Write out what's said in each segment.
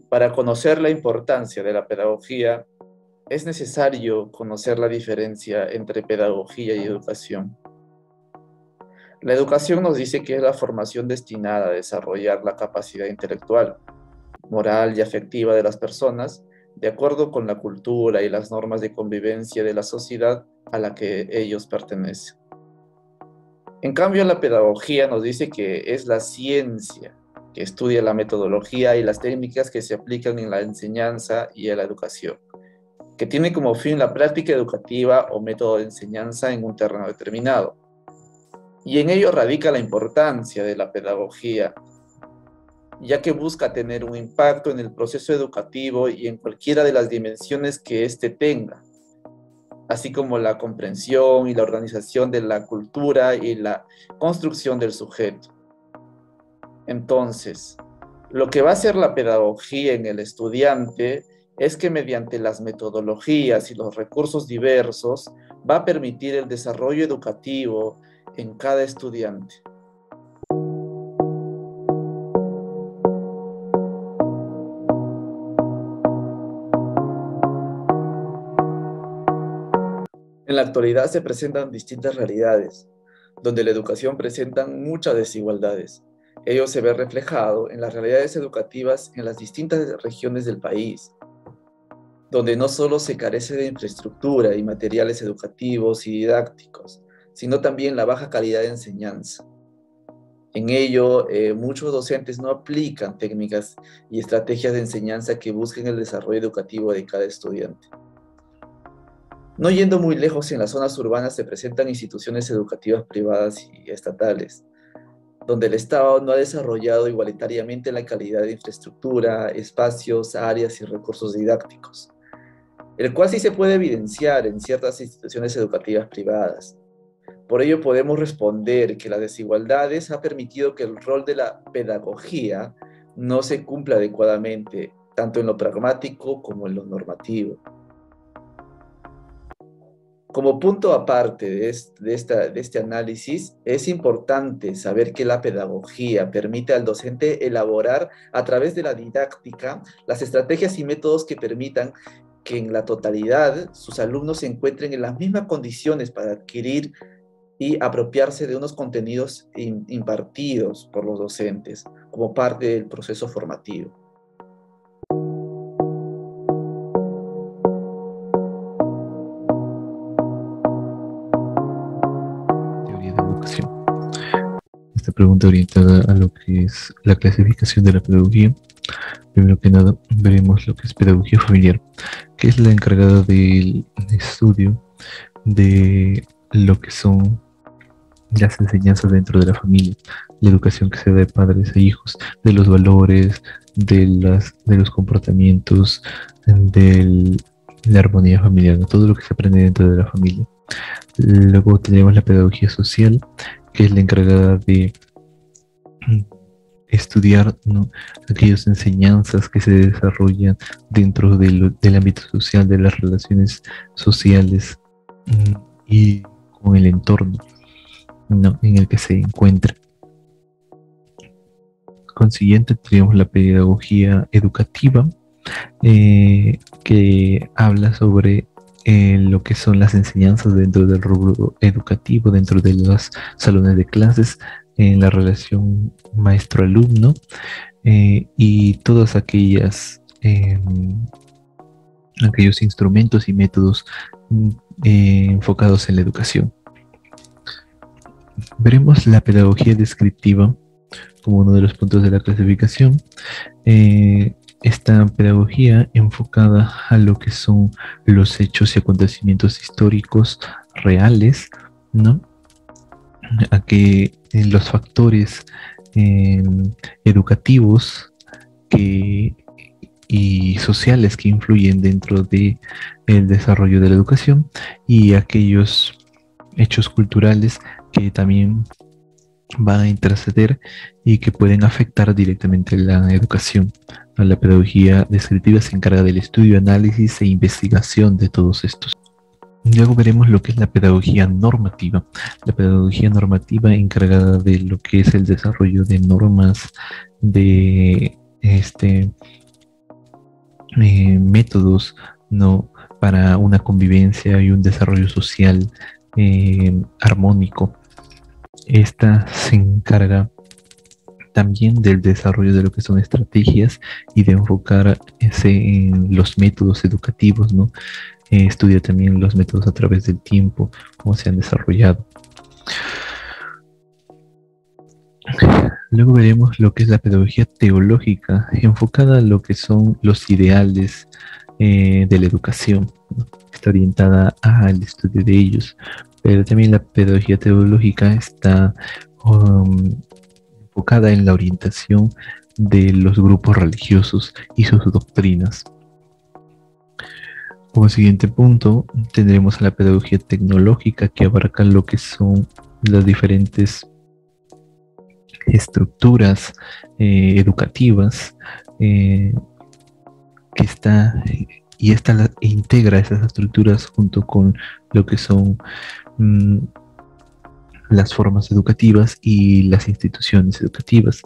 Para conocer la importancia de la pedagogía, es necesario conocer la diferencia entre pedagogía y educación. La educación nos dice que es la formación destinada a desarrollar la capacidad intelectual, moral y afectiva de las personas, de acuerdo con la cultura y las normas de convivencia de la sociedad a la que ellos pertenecen. En cambio, la pedagogía nos dice que es la ciencia que estudia la metodología y las técnicas que se aplican en la enseñanza y en la educación, que tiene como fin la práctica educativa o método de enseñanza en un terreno determinado. Y en ello radica la importancia de la pedagogía, ya que busca tener un impacto en el proceso educativo y en cualquiera de las dimensiones que éste tenga, así como la comprensión y la organización de la cultura y la construcción del sujeto. Entonces, lo que va a hacer la pedagogía en el estudiante es que mediante las metodologías y los recursos diversos va a permitir el desarrollo educativo en cada estudiante. En la actualidad se presentan distintas realidades, donde la educación presenta muchas desigualdades. Ello se ve reflejado en las realidades educativas en las distintas regiones del país, donde no solo se carece de infraestructura y materiales educativos y didácticos, sino también la baja calidad de enseñanza. En ello, muchos docentes no aplican técnicas y estrategias de enseñanza que busquen el desarrollo educativo de cada estudiante. No yendo muy lejos, en las zonas urbanas se presentan instituciones educativas privadas y estatales, donde el Estado no ha desarrollado igualitariamente la calidad de infraestructura, espacios, áreas y recursos didácticos, el cual sí se puede evidenciar en ciertas instituciones educativas privadas. Por ello podemos responder que las desigualdades ha permitido que el rol de la pedagogía no se cumpla adecuadamente, tanto en lo pragmático como en lo normativo. Como punto aparte de este análisis, es importante saber que la pedagogía permite al docente elaborar a través de la didáctica las estrategias y métodos que permitan que en la totalidad sus alumnos se encuentren en las mismas condiciones para adquirir y apropiarse de unos contenidos impartidos por los docentes como parte del proceso formativo. Teoría de educación. Esta pregunta orientada a lo que es la clasificación de la pedagogía. Primero que nada, veremos lo que es pedagogía familiar, que es la encargada del estudio de lo que son las enseñanzas dentro de la familia, la educación que se da de padres a hijos, de los valores, de los comportamientos, de la armonía familiar, de todo lo que se aprende dentro de la familia. Luego tenemos la pedagogía social, que es la encargada de estudiar, ¿no?, aquellas enseñanzas que se desarrollan dentro del ámbito social, de las relaciones sociales y con el entorno, ¿no?, en el que se encuentra. Consiguiente, tenemos la pedagogía educativa, que habla sobre lo que son las enseñanzas dentro del rubro educativo, dentro de los salones de clases, en la relación maestro-alumno, y todas aquellos instrumentos y métodos enfocados en la educación. Veremos la pedagogía descriptiva como uno de los puntos de la clasificación. Esta pedagogía enfocada a lo que son los hechos y acontecimientos históricos reales, ¿no?, a que los factores educativos y sociales que influyen dentro de el desarrollo de la educación, y aquellos hechos culturales que también van a interceder y que pueden afectar directamente la educación. La pedagogía descriptiva se encarga del estudio, análisis e investigación de todos estos. Luego veremos lo que es la pedagogía normativa. La pedagogía normativa encargada de lo que es el desarrollo de normas, de métodos, ¿no?, para una convivencia y un desarrollo social armónico. Esta se encarga también del desarrollo de lo que son estrategias y de enfocarse en los métodos educativos, ¿no? Estudia también los métodos a través del tiempo, cómo se han desarrollado. Luego veremos lo que es la pedagogía teológica, enfocada a lo que son los ideales de la educación, ¿no? Está orientada al estudio de ellos, pero también la pedagogía teológica está enfocada en la orientación de los grupos religiosos y sus doctrinas. Como siguiente punto, tendremos a la pedagogía tecnológica, que abarca lo que son las diferentes estructuras educativas que esta integra esas estructuras junto con lo que son las formas educativas y las instituciones educativas.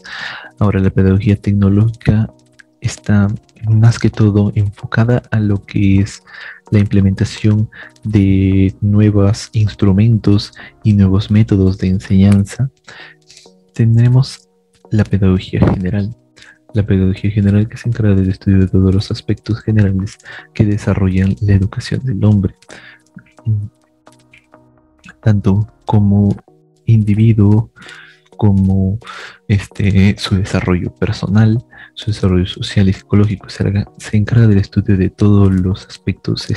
Ahora, la pedagogía tecnológica está más que todo enfocada a lo que es la implementación de nuevos instrumentos y nuevos métodos de enseñanza. Tendremos la pedagogía general. La pedagogía general, que se encarga del estudio de todos los aspectos generales que desarrollan la educación del hombre, tanto como individuo, como su desarrollo personal, su desarrollo social y psicológico. Se encarga del estudio de todos los aspectos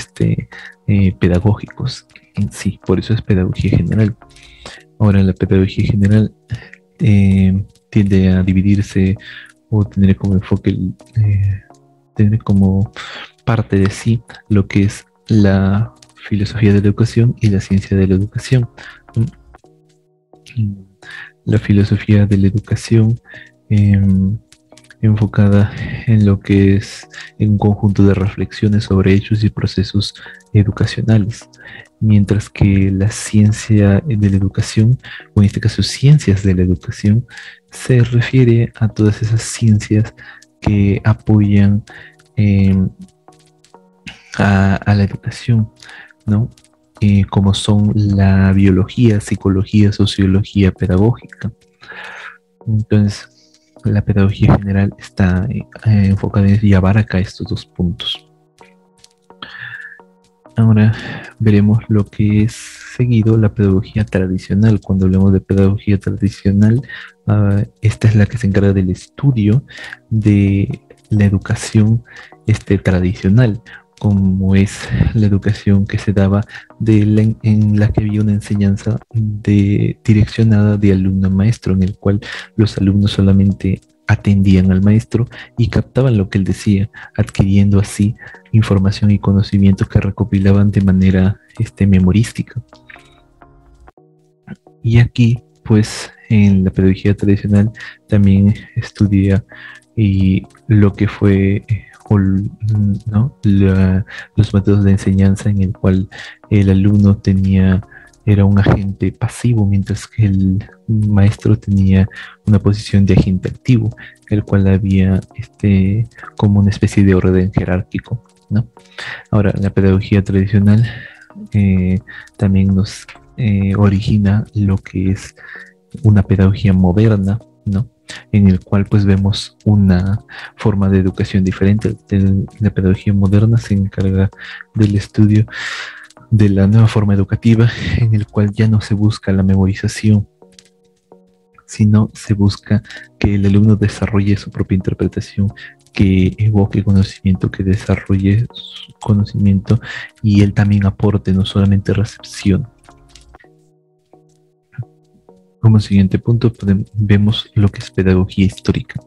pedagógicos en sí. Por eso es pedagogía general. Ahora, la pedagogía general tiende a dividirse o tener como enfoque, tener como parte de sí lo que es la filosofía de la educación y la ciencia de la educación. La filosofía de la educación enfocada en lo que es un conjunto de reflexiones sobre hechos y procesos educacionales, mientras que la ciencia de la educación, o en este caso ciencias de la educación, se refiere a todas esas ciencias que apoyan a la educación, ¿no? Como son la biología, psicología, sociología pedagógica. Entonces, la pedagogía general está enfocada y abarca estos dos puntos. Ahora veremos lo que es seguido la pedagogía tradicional. Cuando hablamos de pedagogía tradicional, esta es la que se encarga del estudio de la educación tradicional, como es la educación que se daba en la que había una enseñanza direccionada de alumno a maestro, en el cual los alumnos solamente atendían al maestro y captaban lo que él decía, adquiriendo así información y conocimientos que recopilaban de manera memorística. Y aquí, pues, en la pedagogía tradicional también estudia lo que fue los métodos de enseñanza, en el cual el alumno era un agente pasivo, mientras que el maestro tenía una posición de agente activo, el cual había como una especie de orden jerárquico, ¿no? Ahora, la pedagogía tradicional también nos origina lo que es una pedagogía moderna, ¿no?, en el cual pues vemos una forma de educación diferente. La pedagogía moderna se encarga del estudio de la nueva forma educativa, en el cual ya no se busca la memorización, sino se busca que el alumno desarrolle su propia interpretación, que evoque conocimiento, que desarrolle su conocimiento y él también aporte, no solamente recepción. Como siguiente punto vemos lo que es pedagogía histórica.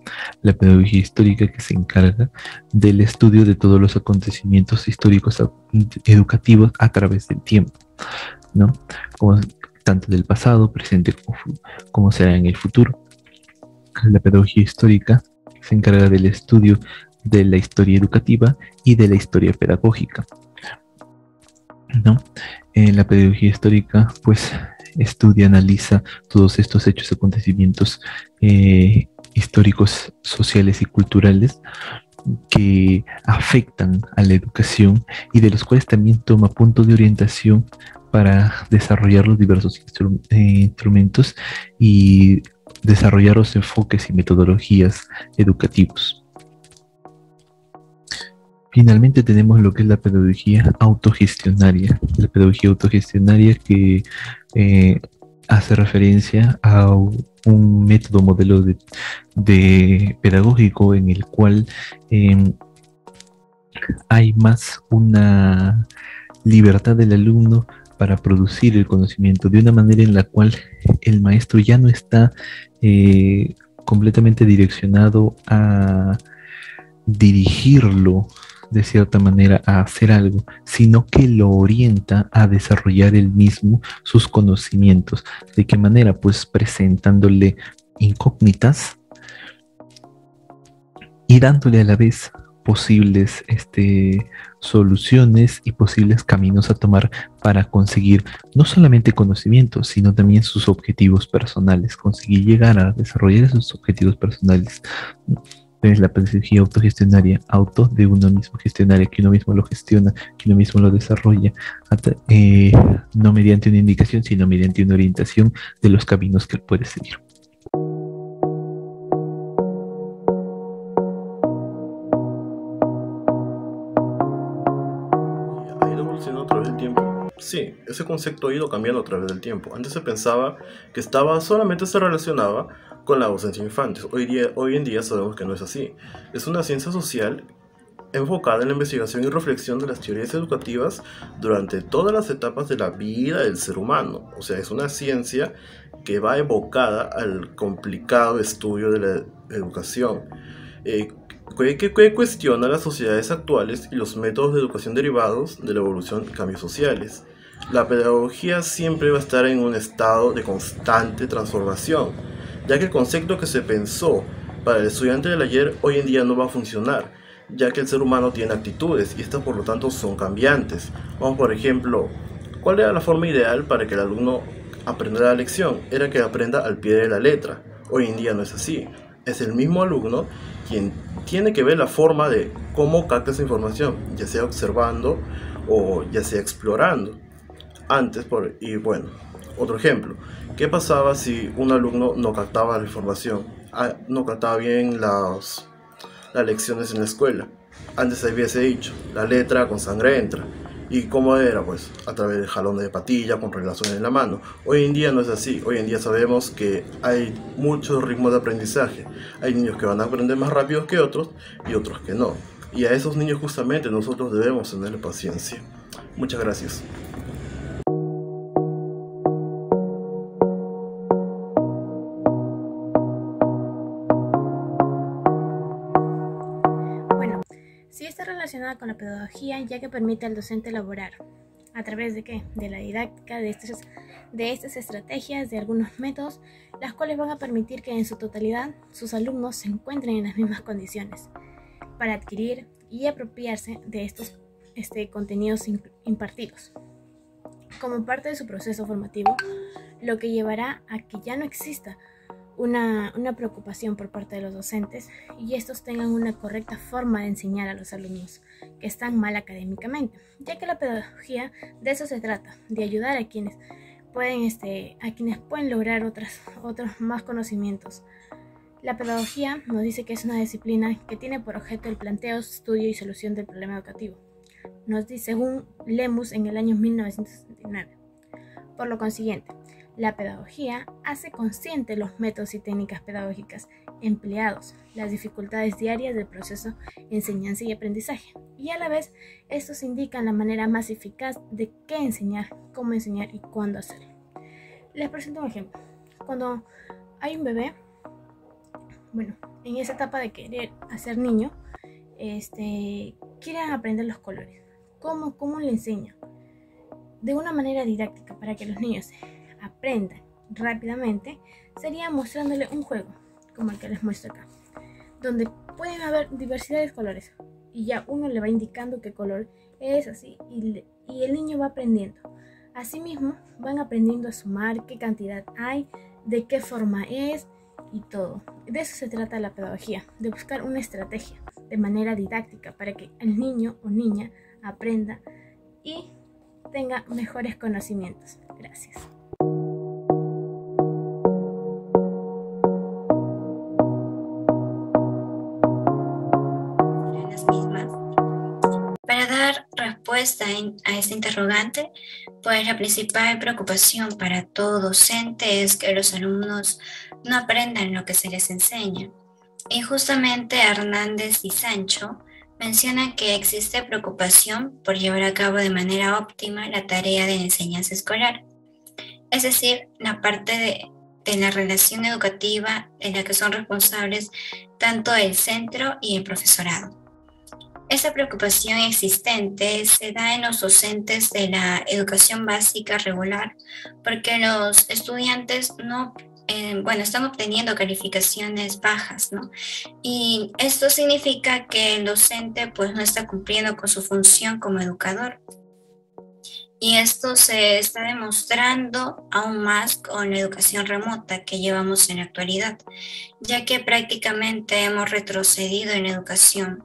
La pedagogía histórica que se encarga del estudio de todos los acontecimientos históricos educativos a través del tiempo, ¿no? Como, tanto del pasado, presente como será en el futuro. La pedagogía histórica se encarga del estudio de la historia educativa y de la historia pedagógica, ¿no? La pedagogía histórica, pues, estudia, analiza todos estos hechos, acontecimientos históricos, sociales y culturales que afectan a la educación y de los cuales también toma puntos de orientación para desarrollar los diversos instrumentos y desarrollar los enfoques y metodologías educativos. Finalmente tenemos lo que es la pedagogía autogestionaria. La pedagogía autogestionaria que hace referencia a un método, modelo de pedagógico en el cual hay más una libertad del alumno para producir el conocimiento de una manera en la cual el maestro ya no está completamente direccionado a dirigirlo de cierta manera a hacer algo, sino que lo orienta a desarrollar él mismo sus conocimientos. ¿De qué manera? Pues presentándole incógnitas y dándole a la vez posibles soluciones y posibles caminos a tomar para conseguir no solamente conocimientos, sino también sus objetivos personales, conseguir llegar a desarrollar esos objetivos personales. Es la pedagogía autogestionaria, auto de uno mismo gestionaria, que uno mismo lo gestiona, que uno mismo lo desarrolla, no mediante una indicación, sino mediante una orientación de los caminos que él puede seguir. ¿Ha ido evolucionando a través del tiempo? Sí, ese concepto ha ido cambiando a través del tiempo. Antes se pensaba que solamente se relacionaba con la docencia de infantes. Hoy en día sabemos que no es así. Es una ciencia social enfocada en la investigación y reflexión de las teorías educativas durante todas las etapas de la vida del ser humano. O sea, es una ciencia que va evocada al complicado estudio de la educación, que cuestiona las sociedades actuales y los métodos de educación derivados de la evolución y cambios sociales. La pedagogía siempre va a estar en un estado de constante transformación, ya que el concepto que se pensó para el estudiante del ayer hoy en día no va a funcionar, ya que el ser humano tiene actitudes y estas por lo tanto son cambiantes. Vamos, por ejemplo, ¿cuál era la forma ideal para que el alumno aprendiera la lección? Era que aprenda al pie de la letra. Hoy en día no es así. Es el mismo alumno quien tiene que ver la forma de cómo capta esa información, ya sea observando o ya sea explorando. Y bueno, otro ejemplo, ¿qué pasaba si un alumno no captaba la información? No captaba bien las lecciones en la escuela. Antes se hubiese dicho, la letra con sangre entra. ¿Y cómo era? Pues a través de jalones de patilla, con relaciones en la mano. Hoy en día no es así. Hoy en día sabemos que hay muchos ritmos de aprendizaje. Hay niños que van a aprender más rápido que otros y otros que no. Y a esos niños justamente nosotros debemos tener paciencia. Muchas gracias. Sí está relacionada con la pedagogía, ya que permite al docente elaborar, ¿a través de qué? De la didáctica, de estas estrategias, de algunos métodos, las cuales van a permitir que en su totalidad sus alumnos se encuentren en las mismas condiciones para adquirir y apropiarse de estos contenidos impartidos como parte de su proceso formativo, lo que llevará a que ya no exista una preocupación por parte de los docentes y estos tengan una correcta forma de enseñar a los alumnos que están mal académicamente, ya que la pedagogía de eso se trata, de ayudar a quienes pueden lograr otros más conocimientos. La pedagogía nos dice que es una disciplina que tiene por objeto el planteo, estudio y solución del problema educativo, nos dice según Lemus en el año 1969. Por lo consiguiente, la pedagogía hace consciente los métodos y técnicas pedagógicas empleados, las dificultades diarias del proceso de enseñanza y aprendizaje, y a la vez estos indican la manera más eficaz de qué enseñar, cómo enseñar y cuándo hacerlo. Les presento un ejemplo. cuando hay un bebé, bueno, en esa etapa de querer hacer niño, quieren aprender los colores. ¿Cómo le enseñan? De una manera didáctica para que los niños aprendan rápidamente, sería mostrándole un juego, como el que les muestro acá, donde pueden haber diversidad de colores y ya uno le va indicando qué color es así y el niño va aprendiendo. Asimismo, van aprendiendo a sumar, qué cantidad hay, de qué forma es y todo. De eso se trata la pedagogía, de buscar una estrategia de manera didáctica para que el niño o niña aprenda y tenga mejores conocimientos. Gracias. Las mismas. Para dar respuesta a este interrogante, pues la principal preocupación para todo docente es que los alumnos no aprendan lo que se les enseña. Y justamente Hernández y Sancho mencionan que existe preocupación por llevar a cabo de manera óptima la tarea de enseñanza escolar, es decir, la parte de la relación educativa en la que son responsables tanto el centro y el profesorado. Esta preocupación existente se da en los docentes de la educación básica regular porque los estudiantes están obteniendo calificaciones bajas, ¿no? Y esto significa que el docente pues no está cumpliendo con su función como educador. Y esto se está demostrando aún más con la educación remota que llevamos en la actualidad, ya que prácticamente hemos retrocedido en la educación.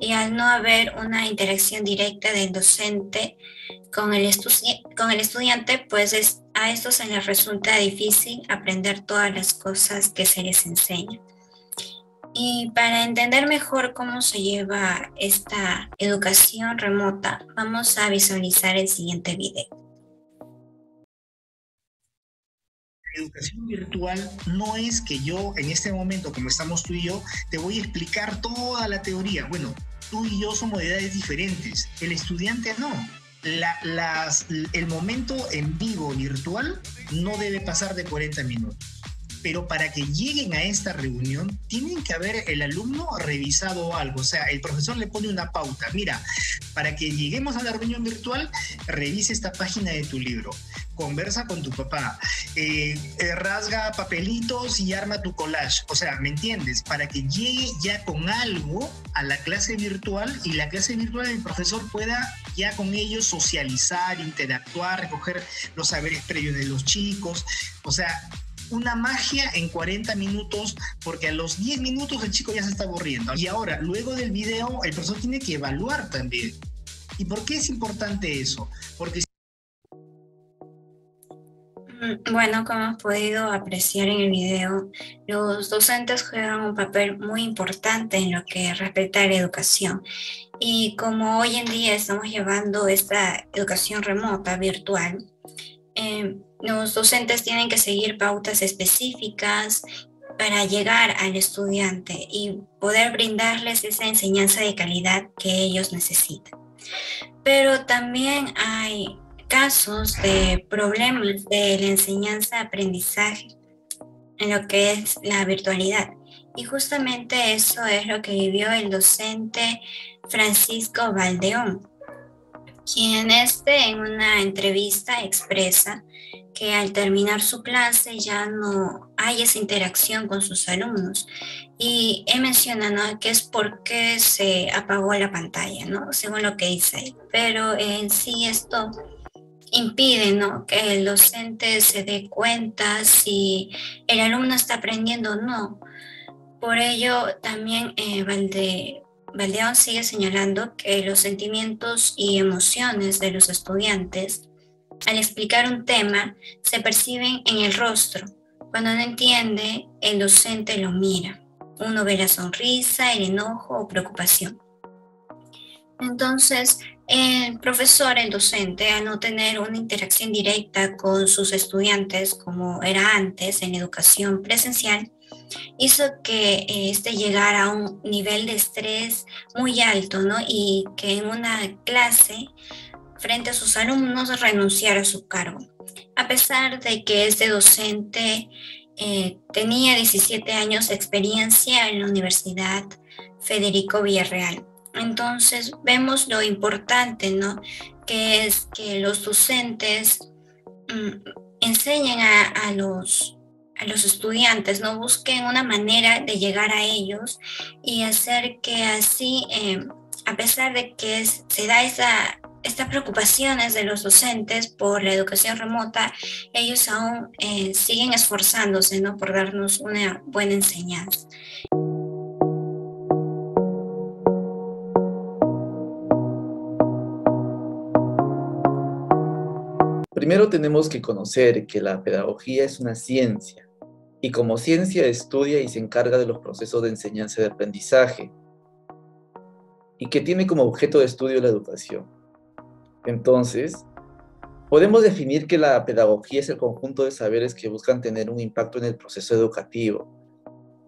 Y al no haber una interacción directa del docente con el estudiante, pues a estos se les resulta difícil aprender todas las cosas que se les enseña. Y para entender mejor cómo se lleva esta educación remota, vamos a visualizar el siguiente video. La educación virtual no es que yo en este momento, como estamos tú y yo, te voy a explicar toda la teoría. Bueno, tú y yo somos de edades diferentes, el estudiante no. El momento en vivo virtual no debe pasar de 40 minutos. Pero para que lleguen a esta reunión, tienen que haber el alumno revisado algo. O sea, el profesor le pone una pauta. Mira, para que lleguemos a la reunión virtual, revise esta página de tu libro. Conversa con tu papá. Rasga papelitos y arma tu collage. O sea, ¿me entiendes? Para que llegue ya con algo a la clase virtual y la clase virtual el profesor pueda ya con ellos socializar, interactuar, recoger los saberes previos de los chicos. O sea, una magia en 40 minutos, porque a los 10 minutos el chico ya se está aburriendo. Y ahora, luego del video, el profesor tiene que evaluar también. ¿Y por qué es importante eso? Porque bueno, como hemos podido apreciar en el video, los docentes juegan un papel muy importante en lo que respecta a la educación. Y como hoy en día estamos llevando esta educación remota, virtual, los docentes tienen que seguir pautas específicas para llegar al estudiante y poder brindarles esa enseñanza de calidad que ellos necesitan. Pero también hay casos de problemas de la enseñanza-aprendizaje en lo que es la virtualidad. Y justamente eso es lo que vivió el docente Francisco Valdeón, quien en una entrevista expresa que al terminar su clase ya no hay esa interacción con sus alumnos. Y él menciona, ¿no?, que es porque se apagó la pantalla, ¿no?, según lo que dice él. Pero en sí esto impide, ¿no?, que el docente se dé cuenta si el alumno está aprendiendo o no. Por ello, también Valdeón sigue señalando que los sentimientos y emociones de los estudiantes, al explicar un tema, se perciben en el rostro. Cuando no entiende, el docente lo mira. Uno ve la sonrisa, el enojo o preocupación. Entonces, el profesor, el docente, al no tener una interacción directa con sus estudiantes como era antes en educación presencial, hizo que llegara a un nivel de estrés muy alto, ¿no? Y que en una clase, frente a sus alumnos, renunciara a su cargo. a pesar de que este docente tenía 17 años de experiencia en la Universidad Federico Villarreal. Entonces vemos lo importante, ¿no? Que es que los docentes enseñen a los estudiantes, ¿no? Busquen una manera de llegar a ellos y hacer que así, a pesar de que se da estas preocupaciones de los docentes por la educación remota, ellos aún siguen esforzándose, ¿no? Por darnos una buena enseñanza. Primero tenemos que conocer que la pedagogía es una ciencia y como ciencia estudia y se encarga de los procesos de enseñanza y de aprendizaje y que tiene como objeto de estudio la educación. Entonces, podemos definir que la pedagogía es el conjunto de saberes que buscan tener un impacto en el proceso educativo,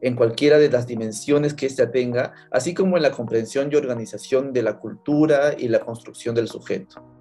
en cualquiera de las dimensiones que ésta tenga, así como en la comprensión y organización de la cultura y la construcción del sujeto.